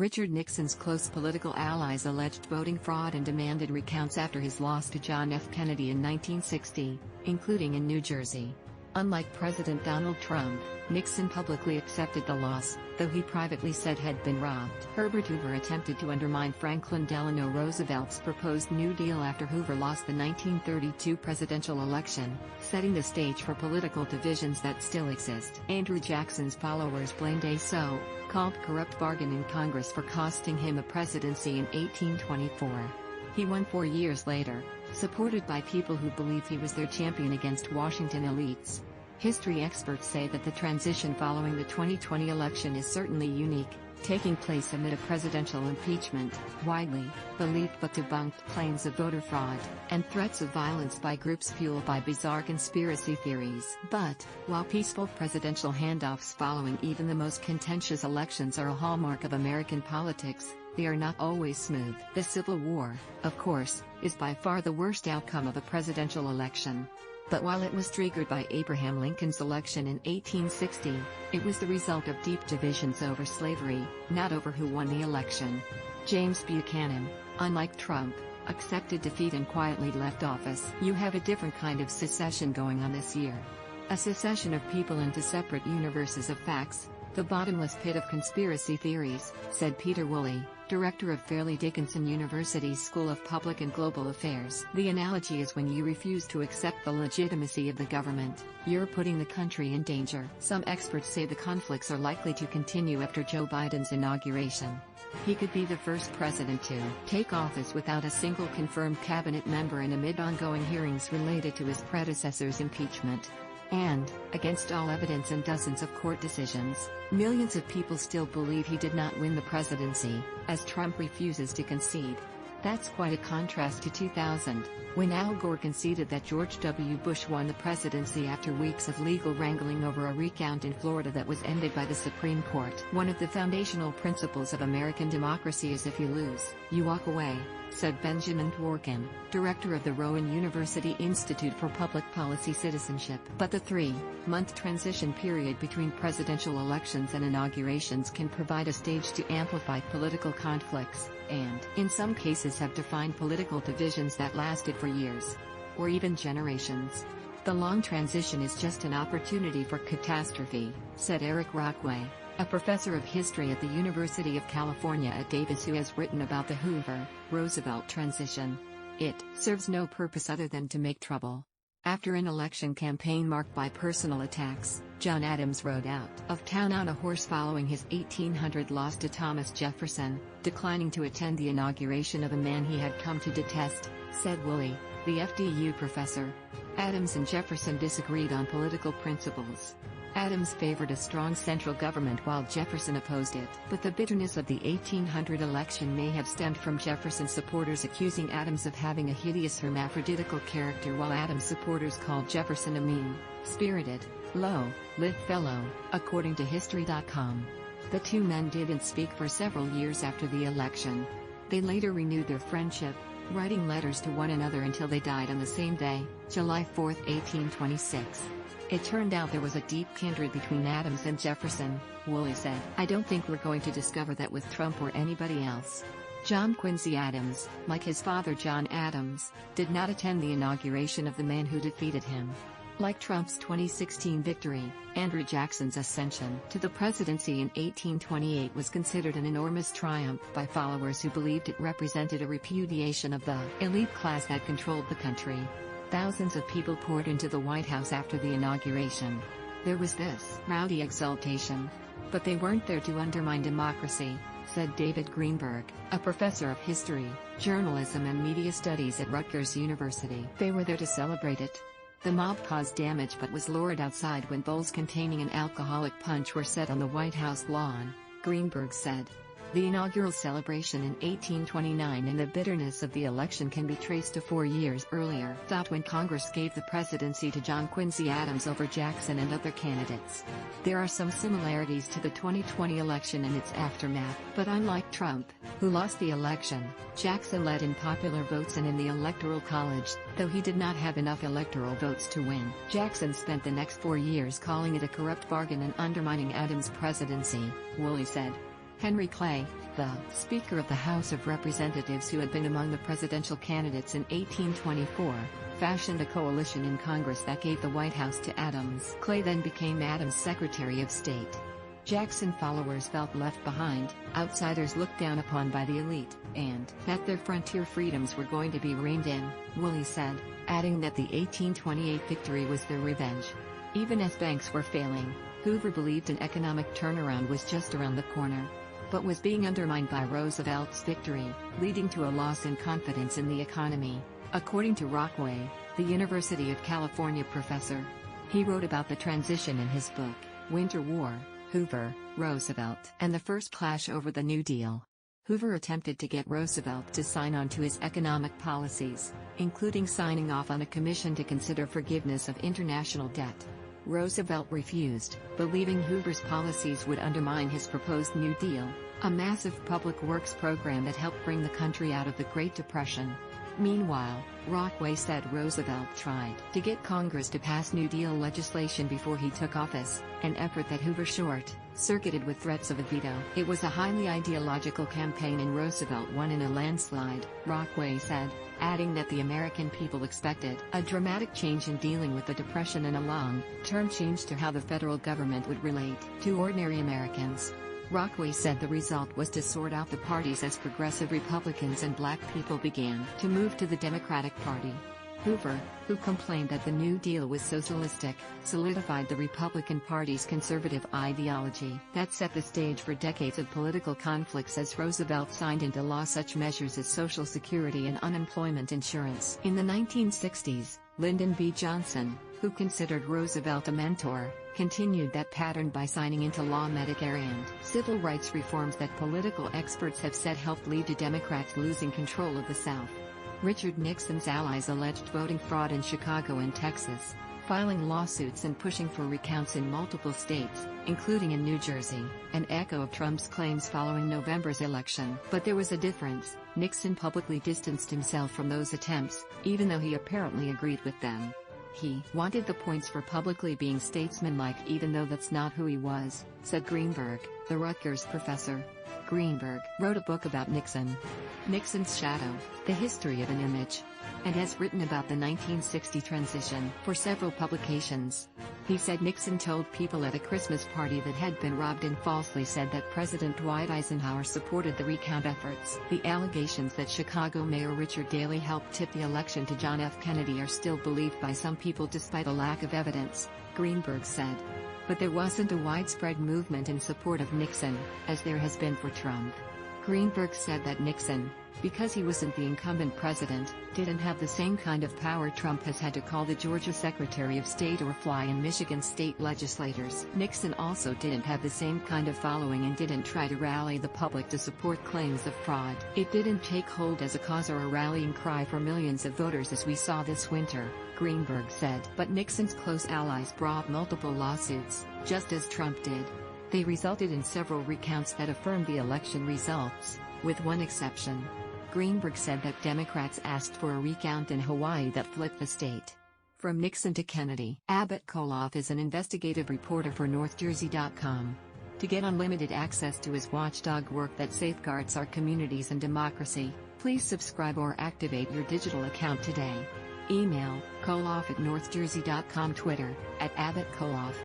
Richard Nixon's close political allies alleged voting fraud and demanded recounts after his loss to John F. Kennedy in 1960, including in New Jersey. Unlike President Donald Trump, Nixon publicly accepted the loss, though he privately said had been robbed. Herbert Hoover attempted to undermine Franklin Delano Roosevelt's proposed New Deal after Hoover lost the 1932 presidential election, setting the stage for political divisions that still exist. Andrew Jackson's followers blamed a so-called corrupt bargain in Congress for costing him a presidency in 1824. He won 4 years later, supported by people who believed he was their champion against Washington elites. History experts say that the transition following the 2020 election is certainly unique, taking place amid a presidential impeachment, widely believed but debunked claims of voter fraud, and threats of violence by groups fueled by bizarre conspiracy theories. But, while peaceful presidential handoffs following even the most contentious elections are a hallmark of American politics, they are not always smooth. The Civil War, of course, is by far the worst outcome of a presidential election. But while it was triggered by Abraham Lincoln's election in 1860, it was the result of deep divisions over slavery, not over who won the election. James Buchanan, unlike Trump, accepted defeat and quietly left office. You have a different kind of secession going on this year. A secession of people into separate universes of facts, the bottomless pit of conspiracy theories, said Peter Woolley, director of Fairleigh Dickinson University's School of Public and Global Affairs. The analogy is when you refuse to accept the legitimacy of the government, you're putting the country in danger. Some experts say the conflicts are likely to continue after Joe Biden's inauguration. He could be the first president to take office without a single confirmed cabinet member and amid ongoing hearings related to his predecessor's impeachment. And, against all evidence and dozens of court decisions, millions of people still believe he did not win the presidency, as Trump refuses to concede. That's quite a contrast to 2000, when Al Gore conceded that George W. Bush won the presidency after weeks of legal wrangling over a recount in Florida that was ended by the Supreme Court. One of the foundational principles of American democracy is if you lose, you walk away, said Benjamin Dworkin, director of the Rowan University Institute for Public Policy Citizenship. But the 3-month transition period between presidential elections and inaugurations can provide a stage to amplify political conflicts, and, in some cases, have defined political divisions that lasted for years, or even generations. The long transition is just an opportunity for catastrophe, said Eric Rockway, a professor of history at the University of California at Davis who has written about the Hoover-Roosevelt transition. It serves no purpose other than to make trouble. After an election campaign marked by personal attacks, John Adams rode out of town on a horse following his 1800 loss to Thomas Jefferson, declining to attend the inauguration of a man he had come to detest, said Woolley, the FDU professor. Adams and Jefferson disagreed on political principles. Adams favored a strong central government while Jefferson opposed it. But the bitterness of the 1800 election may have stemmed from Jefferson supporters accusing Adams of having a hideous hermaphroditical character, while Adams supporters called Jefferson a mean-spirited, low-lived fellow, according to History.com. The two men didn't speak for several years after the election. They later renewed their friendship, writing letters to one another until they died on the same day, July 4, 1826. It turned out there was a deep kindred between Adams and Jefferson, Woolley said. I don't think we're going to discover that with Trump or anybody else. John Quincy Adams, like his father John Adams, did not attend the inauguration of the man who defeated him. Like Trump's 2016 victory, Andrew Jackson's ascension to the presidency in 1828 was considered an enormous triumph by followers who believed it represented a repudiation of the elite class that controlled the country. Thousands of people poured into the White House after the inauguration. There was this rowdy exultation. But they weren't there to undermine democracy, said David Greenberg, a professor of history, journalism and media studies at Rutgers University. They were there to celebrate it. The mob caused damage but was lured outside when bowls containing an alcoholic punch were set on the White House lawn, Greenberg said. The inaugural celebration in 1829 and the bitterness of the election can be traced to 4 years earlier, when Congress gave the presidency to John Quincy Adams over Jackson and other candidates. There are some similarities to the 2020 election and its aftermath, but unlike Trump, who lost the election, Jackson led in popular votes and in the Electoral College, though he did not have enough electoral votes to win. Jackson spent the next 4 years calling it a corrupt bargain and undermining Adams' presidency, Woolley said. Henry Clay, The Speaker of the House of Representatives, who had been among the presidential candidates in 1824, fashioned a coalition in Congress that gave the White House to Adams. Clay then became Adams' Secretary of State. Jackson followers felt left behind, outsiders looked down upon by the elite, and that their frontier freedoms were going to be reined in, Woolley said, adding that the 1828 victory was their revenge. Even as banks were failing, Hoover believed an economic turnaround was just around the corner, but was being undermined by Roosevelt's victory, leading to a loss in confidence in the economy. According to Rockway, the University of California professor, he wrote about the transition in his book, Winter War, Hoover, Roosevelt, and the first clash over the New Deal. Hoover attempted to get Roosevelt to sign on to his economic policies, including signing off on a commission to consider forgiveness of international debt. Roosevelt refused, believing Hoover's policies would undermine his proposed New Deal, a massive public works program that helped bring the country out of the Great Depression. Meanwhile, Rockway said Roosevelt tried to get Congress to pass New Deal legislation before he took office, an effort that Hoover short-circuited with threats of a veto. It was a highly ideological campaign and Roosevelt won in a landslide, Rockway said, adding that the American people expected a dramatic change in dealing with the Depression and a long-term change to how the federal government would relate to ordinary Americans. Rockway said the result was to sort out the parties as progressive Republicans and black people began to move to the Democratic Party. Hoover, who complained that the New Deal was socialistic, solidified the Republican Party's conservative ideology that set the stage for decades of political conflicts as Roosevelt signed into law such measures as Social Security and unemployment insurance. In the 1960s, Lyndon B. Johnson, who considered Roosevelt a mentor, continued that pattern by signing into law Medicare and civil rights reforms that political experts have said helped lead to Democrats losing control of the South. Richard Nixon's allies alleged voting fraud in Chicago and Texas, filing lawsuits and pushing for recounts in multiple states, including in New Jersey, an echo of Trump's claims following November's election. But there was a difference: Nixon publicly distanced himself from those attempts, even though he apparently agreed with them. He wanted the points for publicly being statesmanlike even though that's not who he was, said Greenberg, the Rutgers professor. Greenberg wrote a book about Nixon, Nixon's Shadow, The History of an Image, and has written about the 1960 transition for several publications. He said Nixon told people at a Christmas party that had been robbed and falsely said that President Dwight Eisenhower supported the recount efforts. The allegations that Chicago Mayor Richard Daley helped tip the election to John F. Kennedy are still believed by some people despite a lack of evidence, Greenberg said. But there wasn't a widespread movement in support of Nixon, as there has been for Trump. Greenberg said that Nixon, because he wasn't the incumbent president, didn't have the same kind of power Trump has had to call the Georgia Secretary of State or fly in Michigan state legislators. Nixon also didn't have the same kind of following and didn't try to rally the public to support claims of fraud. It didn't take hold as a cause or a rallying cry for millions of voters as we saw this winter, Greenberg said. But Nixon's close allies brought multiple lawsuits, just as Trump did. They resulted in several recounts that affirmed the election results, with one exception. Greenberg said that Democrats asked for a recount in Hawaii that flipped the state. From Nixon to Kennedy, Abbott Koloff is an investigative reporter for NorthJersey.com. To get unlimited access to his watchdog work that safeguards our communities and democracy, please subscribe or activate your digital account today. Email, Koloff@NorthJersey.com. Twitter, @AbbottKoloff.